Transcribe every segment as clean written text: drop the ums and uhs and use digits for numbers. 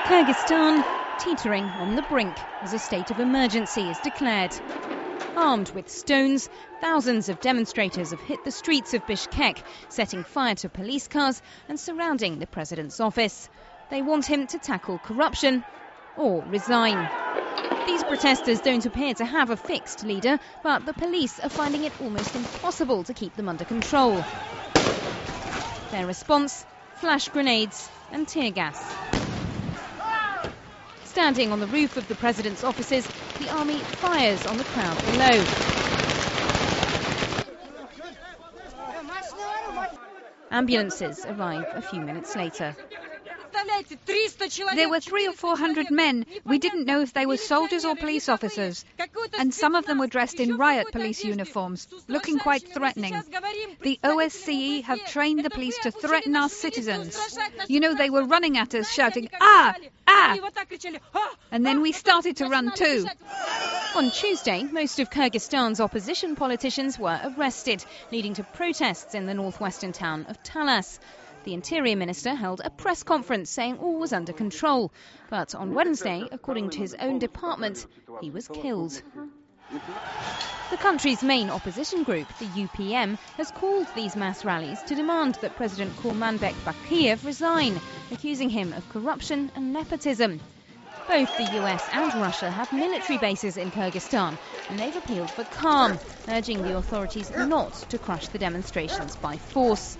Kyrgyzstan teetering on the brink as a state of emergency is declared. Armed with stones, thousands of demonstrators have hit the streets of Bishkek, setting fire to police cars and surrounding the president's office. They want him to tackle corruption or resign. These protesters don't appear to have a fixed leader, but the police are finding it almost impossible to keep them under control. Their response: flash grenades and tear gas. Standing on the roof of the president's offices, the army fires on the crowd below. Ambulances arrive a few minutes later. There were 300 or 400 men. We didn't know if they were soldiers or police officers. And some of them were dressed in riot police uniforms, looking quite threatening. The OSCE have trained the police to threaten our citizens. You know, they were running at us, shouting, "Ah! Ah!" And then we started to run too. On Tuesday, most of Kyrgyzstan's opposition politicians were arrested, leading to protests in the northwestern town of Talas. The Interior Minister held a press conference saying all was under control. But on Wednesday, according to his own department, he was killed. The country's main opposition group, the UPM, has called these mass rallies to demand that President Kurmanbek Bakiyev resign, accusing him of corruption and nepotism. Both the US and Russia have military bases in Kyrgyzstan, and they've appealed for calm, urging the authorities not to crush the demonstrations by force.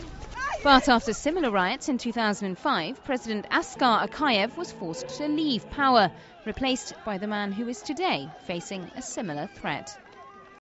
But after similar riots in 2005, President Askar Akayev was forced to leave power, replaced by the man who is today facing a similar threat.